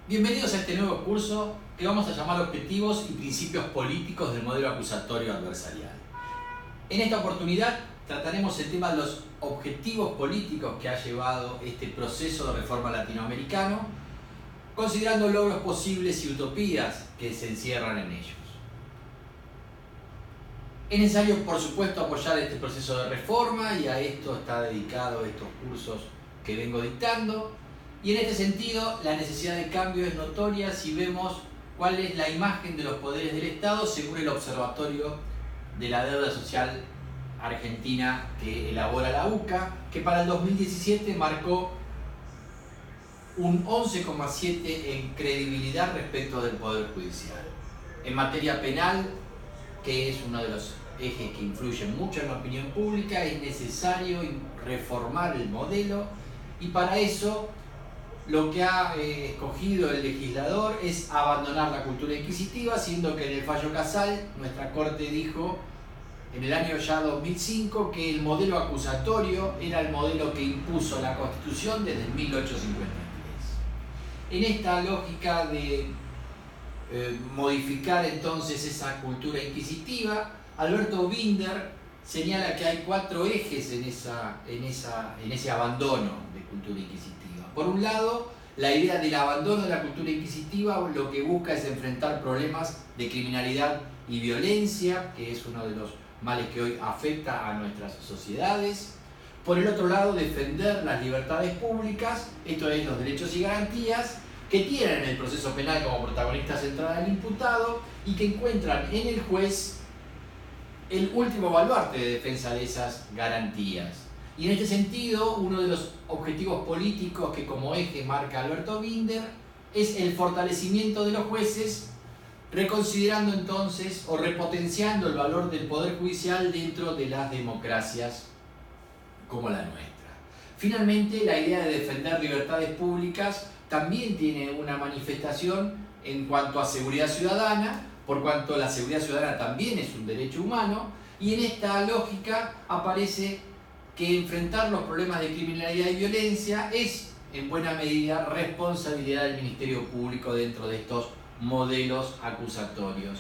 Bienvenidos a este nuevo curso que vamos a llamar Objetivos y Principios Políticos del Modelo Acusatorio Adversarial. En esta oportunidad trataremos el tema de los objetivos políticos que ha llevado este proceso de reforma latinoamericano, considerando logros posibles y utopías que se encierran en ellos. Es necesario, por supuesto, apoyar este proceso de reforma y a esto está dedicado estos cursos que vengo dictando. Y en este sentido, la necesidad de cambio es notoria si vemos cuál es la imagen de los poderes del Estado según el Observatorio de la Deuda Social Argentina que elabora la UCA, que para el 2017 marcó un 11,7 en credibilidad respecto del Poder Judicial. En materia penal, que es uno de los ejes que influyen mucho en la opinión pública, es necesario reformar el modelo y para eso lo que ha escogido el legislador es abandonar la cultura inquisitiva, siendo que en el fallo Casal nuestra Corte dijo en el año ya 2005 que el modelo acusatorio era el modelo que impuso la Constitución desde 1853. En esta lógica de modificar entonces esa cultura inquisitiva, Alberto Binder señala que hay 4 ejes en ese abandono de cultura inquisitiva. Por un lado, la idea del abandono de la cultura inquisitiva lo que busca es enfrentar problemas de criminalidad y violencia, que es uno de los males que hoy afecta a nuestras sociedades. Por el otro lado, defender las libertades públicas, esto es los derechos y garantías, que tienen en el proceso penal como protagonista central al imputado y que encuentran en el juez el último baluarte de defensa de esas garantías. Y en este sentido, uno de los objetivos políticos que como eje marca Alberto Binder es el fortalecimiento de los jueces, reconsiderando entonces o repotenciando el valor del Poder Judicial dentro de las democracias como la nuestra. Finalmente, la idea de defender libertades públicas también tiene una manifestación en cuanto a seguridad ciudadana, por cuanto la seguridad ciudadana también es un derecho humano, y en esta lógica aparece que enfrentar los problemas de criminalidad y violencia es en buena medida responsabilidad del Ministerio Público dentro de estos modelos acusatorios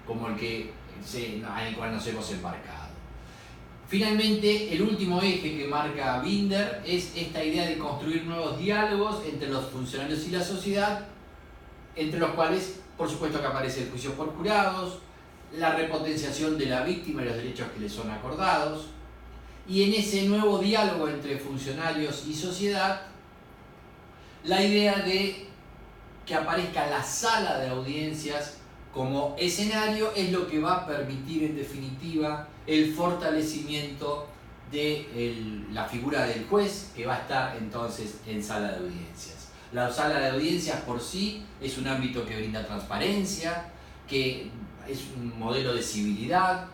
como en el cual nos hemos embarcado. Finalmente, el último eje que marca Binder es esta idea de construir nuevos diálogos entre los funcionarios y la sociedad, entre los cuales, por supuesto, que aparece el juicio por jurados, la repotenciación de la víctima y los derechos que le son acordados, y en ese nuevo diálogo entre funcionarios y sociedad, la idea de que aparezca la sala de audiencias como escenario es lo que va a permitir en definitiva el fortalecimiento de la figura del juez que va a estar entonces en sala de audiencias. La sala de audiencias por sí es un ámbito que brinda transparencia, que es un modelo de civilidad,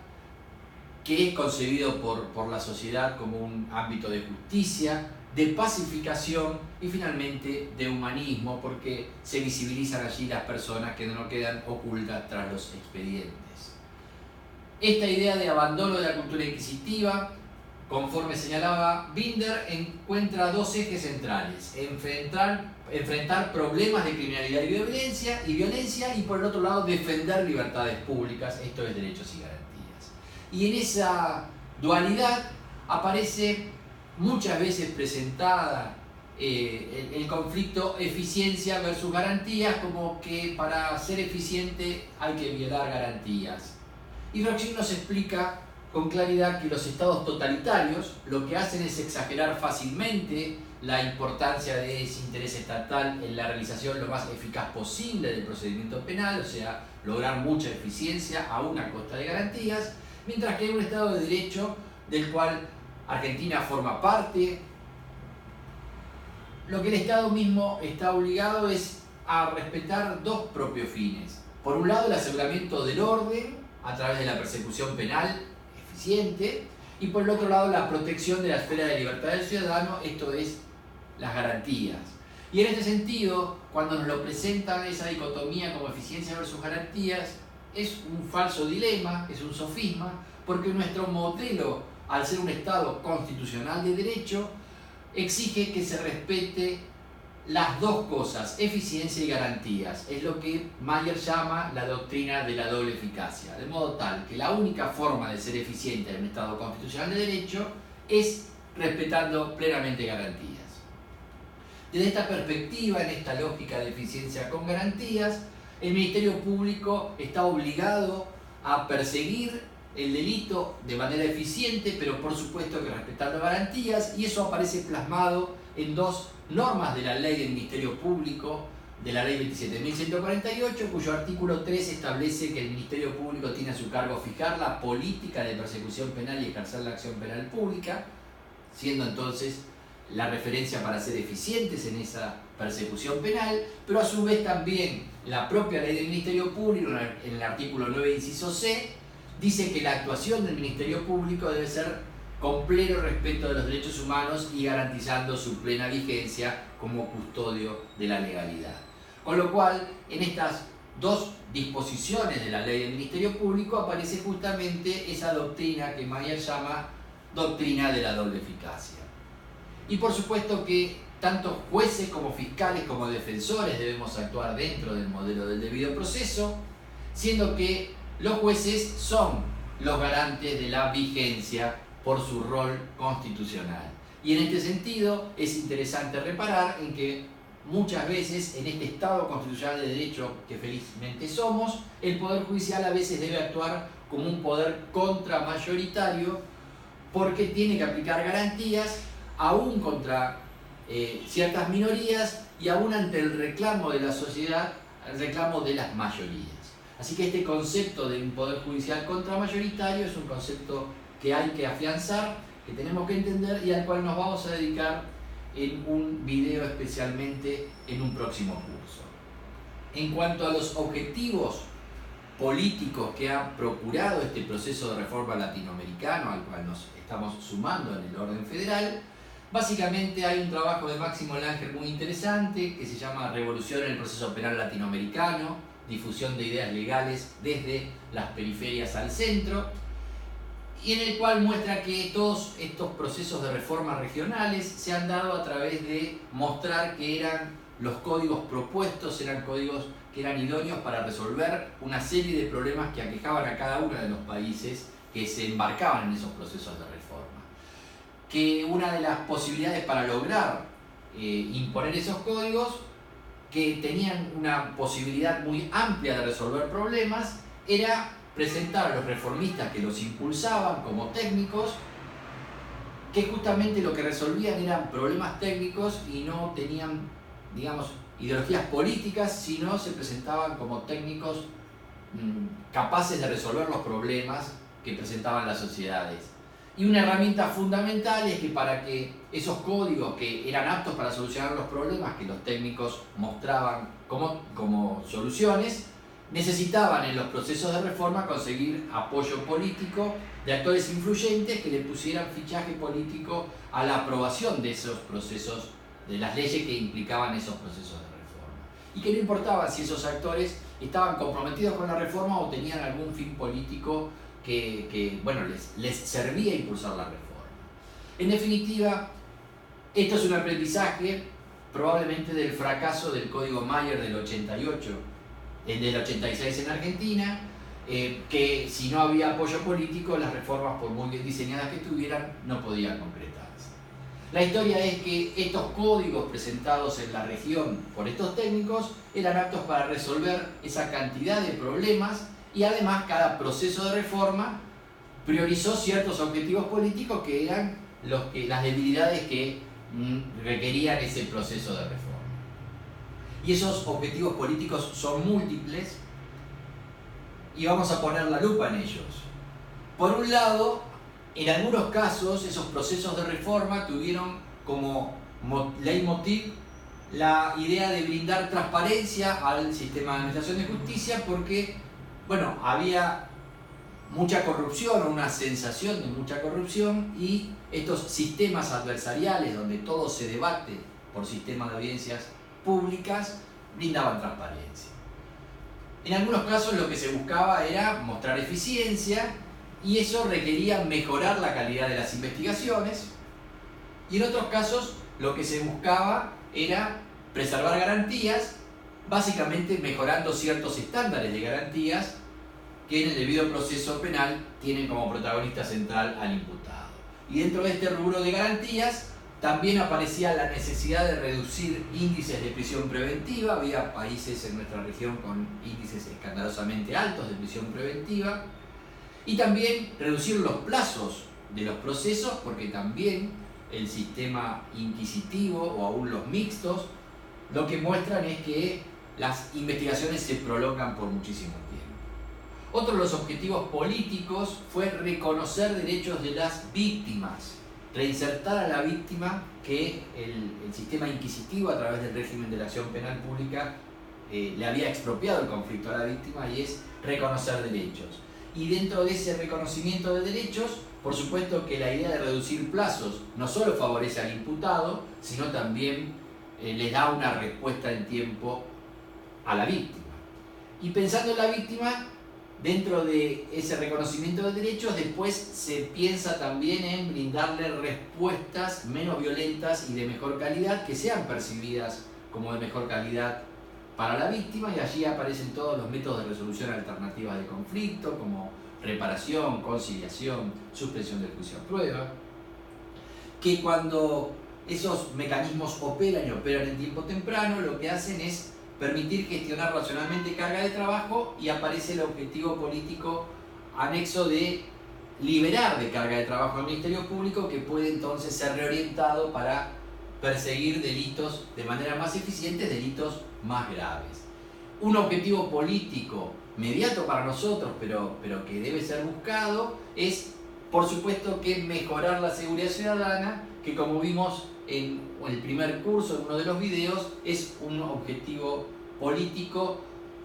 que es concebido por la sociedad como un ámbito de justicia, de pacificación y finalmente de humanismo, porque se visibilizan allí las personas que no quedan ocultas tras los expedientes. Esta idea de abandono de la cultura inquisitiva, conforme señalaba Binder, encuentra 2 ejes centrales: enfrentar problemas de criminalidad y violencia y por el otro lado defender libertades públicas, esto es derechos y garantías. Y en esa dualidad aparece muchas veces presentada el conflicto eficiencia versus garantías, como que para ser eficiente hay que violar garantías. Y Roxin nos explica con claridad que los estados totalitarios lo que hacen es exagerar fácilmente la importancia de ese interés estatal en la realización lo más eficaz posible del procedimiento penal, o sea, lograr mucha eficiencia a una costa de garantías, mientras que hay un Estado de Derecho del cual Argentina forma parte. Lo que el Estado mismo está obligado es a respetar 2 propios fines. Por un lado, el aseguramiento del orden a través de la persecución penal eficiente y por el otro lado, la protección de la esfera de libertad del ciudadano, esto es, las garantías. Y en este sentido, cuando nos lo presentan esa dicotomía como eficiencia versus garantías, es un falso dilema, es un sofisma, porque nuestro modelo, al ser un Estado constitucional de derecho, exige que se respete las dos cosas, eficiencia y garantías. Es lo que Mayer llama la doctrina de la doble eficacia. De modo tal que la única forma de ser eficiente en un Estado constitucional de derecho es respetando plenamente garantías. Desde esta perspectiva, en esta lógica de eficiencia con garantías, el Ministerio Público está obligado a perseguir el delito de manera eficiente, pero por supuesto que respetando garantías, y eso aparece plasmado en dos normas de la ley del Ministerio Público, de la ley 27.148, cuyo artículo 3 establece que el Ministerio Público tiene a su cargo fijar la política de persecución penal y ejercer la acción penal pública, siendo entonces la referencia para ser eficientes en esa persecución penal, pero a su vez también la propia ley del Ministerio Público, en el artículo 9, inciso C, dice que la actuación del Ministerio Público debe ser con pleno respeto de los derechos humanos y garantizando su plena vigencia como custodio de la legalidad. Con lo cual, en estas dos disposiciones de la ley del Ministerio Público aparece justamente esa doctrina que Mayer llama doctrina de la doble eficacia. Y por supuesto que tanto jueces como fiscales como defensores debemos actuar dentro del modelo del debido proceso, siendo que los jueces son los garantes de la vigencia por su rol constitucional. Y en este sentido es interesante reparar en que muchas veces en este Estado constitucional de derecho que felizmente somos, el Poder Judicial a veces debe actuar como un poder contramayoritario porque tiene que aplicar garantías aún contra ciertas minorías y aún ante el reclamo de la sociedad, el reclamo de las mayorías. Así que este concepto de un Poder Judicial contramayoritario es un concepto que hay que afianzar, que tenemos que entender y al cual nos vamos a dedicar en un video especialmente en un próximo curso. En cuanto a los objetivos políticos que ha procurado este proceso de reforma latinoamericano al cual nos estamos sumando en el orden federal, básicamente hay un trabajo de Máximo Langer muy interesante que se llama Revolución en el proceso penal latinoamericano, difusión de ideas legales desde las periferias al centro, y en el cual muestra que todos estos procesos de reformas regionales se han dado a través de mostrar que los códigos propuestos eran códigos que eran idóneos para resolver una serie de problemas que aquejaban a cada uno de los países que se embarcaban en esos procesos de reforma. Que una de las posibilidades para lograr imponer esos códigos, que tenían una posibilidad muy amplia de resolver problemas, era presentar a los reformistas que los impulsaban como técnicos, que justamente lo que resolvían eran problemas técnicos y no tenían, digamos, ideologías políticas, sino se presentaban como técnicos capaces de resolver los problemas que presentaban las sociedades. Y una herramienta fundamental es que para que esos códigos que eran aptos para solucionar los problemas que los técnicos mostraban como soluciones, necesitaban en los procesos de reforma conseguir apoyo político de actores influyentes que le pusieran fichaje político a la aprobación de esos procesos, de las leyes que implicaban esos procesos de reforma. Y que no importaba si esos actores estaban comprometidos con la reforma o tenían algún fin político que bueno, les servía impulsar la reforma. En definitiva, esto es un aprendizaje probablemente del fracaso del Código Mayer del 88, del 86 en Argentina, que si no había apoyo político, las reformas, por muy bien diseñadas que estuvieran, no podían concretarse. La historia es que estos códigos presentados en la región por estos técnicos eran aptos para resolver esa cantidad de problemas y además cada proceso de reforma priorizó ciertos objetivos políticos que eran las debilidades que requerían ese proceso de reforma. Y esos objetivos políticos son múltiples y vamos a poner la lupa en ellos. Por un lado, en algunos casos esos procesos de reforma tuvieron como leitmotiv la idea de brindar transparencia al sistema de administración de justicia porque, bueno, había mucha corrupción o una sensación de mucha corrupción y estos sistemas adversariales donde todo se debate por sistemas de audiencias públicas brindaban transparencia. En algunos casos lo que se buscaba era mostrar eficiencia y eso requería mejorar la calidad de las investigaciones y en otros casos lo que se buscaba era preservar garantías, básicamente mejorando ciertos estándares de garantías que en el debido proceso penal tienen como protagonista central al imputado. Y dentro de este rubro de garantías también aparecía la necesidad de reducir índices de prisión preventiva. Había países en nuestra región con índices escandalosamente altos de prisión preventiva. Y también reducir los plazos de los procesos, porque también el sistema inquisitivo o aún los mixtos lo que muestran es que las investigaciones se prolongan por muchísimo tiempo. Otro de los objetivos políticos fue reconocer derechos de las víctimas, reinsertar a la víctima que el sistema inquisitivo a través del régimen de la acción penal pública le había expropiado el conflicto a la víctima, y es reconocer derechos. Y dentro de ese reconocimiento de derechos, por supuesto que la idea de reducir plazos no solo favorece al imputado, sino también le da una respuesta en tiempo a la víctima. Y pensando en la víctima, dentro de ese reconocimiento de derechos, después se piensa también en brindarle respuestas menos violentas y de mejor calidad, que sean percibidas como de mejor calidad para la víctima, y allí aparecen todos los métodos de resolución alternativas de conflicto, como reparación, conciliación, suspensión del juicio a prueba, que cuando esos mecanismos operan en tiempo temprano, lo que hacen es permitir gestionar racionalmente carga de trabajo, y aparece el objetivo político anexo de liberar de carga de trabajo al Ministerio Público, que puede entonces ser reorientado para perseguir delitos de manera más eficiente, delitos más graves. Un objetivo político mediato para nosotros, pero que debe ser buscado, es por supuesto que mejorar la seguridad ciudadana, que como vimos en el primer curso, en uno de los videos, es un objetivo político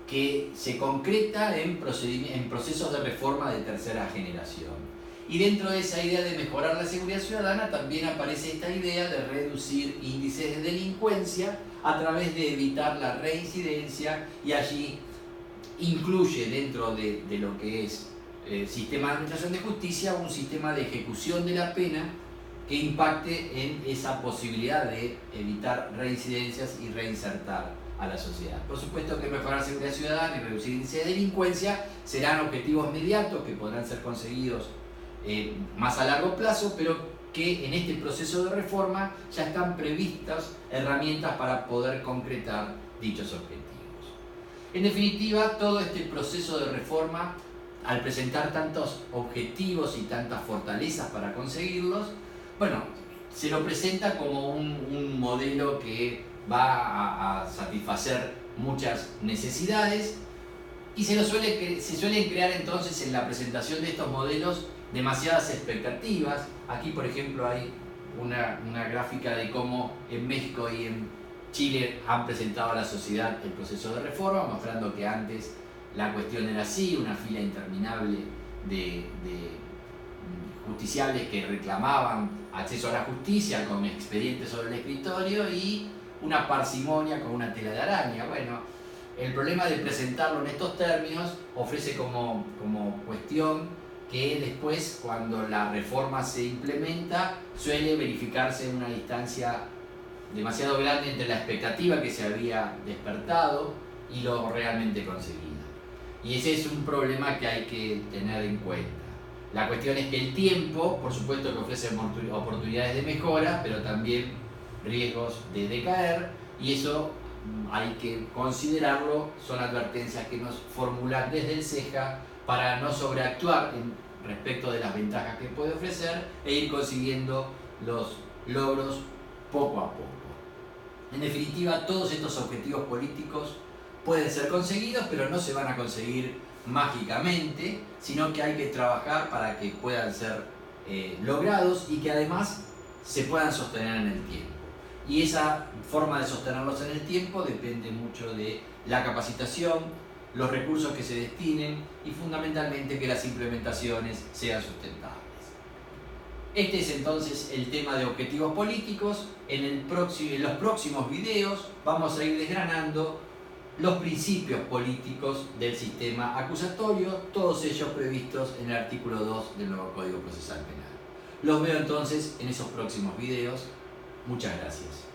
que se concreta en procesos de reforma de tercera generación. Y dentro de esa idea de mejorar la seguridad ciudadana también aparece esta idea de reducir índices de delincuencia a través de evitar la reincidencia, y allí incluye dentro de lo que es el sistema de administración de justicia un sistema de ejecución de la pena que impacte en esa posibilidad de evitar reincidencias y reinsertar a la sociedad. Por supuesto que mejorar la seguridad ciudadana y reducir índice de delincuencia serán objetivos inmediatos que podrán ser conseguidos más a largo plazo, pero que en este proceso de reforma ya están previstas herramientas para poder concretar dichos objetivos. En definitiva, todo este proceso de reforma, al presentar tantos objetivos y tantas fortalezas para conseguirlos, bueno, se lo presenta como un modelo que va a satisfacer muchas necesidades, y se suelen crear entonces en la presentación de estos modelos demasiadas expectativas. Aquí, por ejemplo, hay una gráfica de cómo en México y en Chile han presentado a la sociedad el proceso de reforma, mostrando que antes la cuestión era así, una fila interminable de justiciables que reclamaban acceso a la justicia con expedientes sobre el escritorio y una parsimonia con una tela de araña. Bueno, el problema de presentarlo en estos términos ofrece como cuestión que después, cuando la reforma se implementa, suele verificarse una distancia demasiado grande entre la expectativa que se había despertado y lo realmente conseguido. Y ese es un problema que hay que tener en cuenta. La cuestión es que el tiempo, por supuesto que ofrece oportunidades de mejora, pero también riesgos de decaer, y eso hay que considerarlo. Son advertencias que nos formulan desde el CEJA para no sobreactuar respecto de las ventajas que puede ofrecer e ir consiguiendo los logros poco a poco. En definitiva, todos estos objetivos políticos pueden ser conseguidos, pero no se van a conseguir mágicamente, sino que hay que trabajar para que puedan ser logrados y que además se puedan sostener en el tiempo. Y esa forma de sostenerlos en el tiempo depende mucho de la capacitación, los recursos que se destinen y fundamentalmente que las implementaciones sean sustentables. Este es entonces el tema de objetivos políticos. En los próximos videos vamos a ir desgranando los principios políticos del sistema acusatorio, todos ellos previstos en el artículo 2 del nuevo Código Procesal Penal. Los veo entonces en esos próximos videos. Muchas gracias.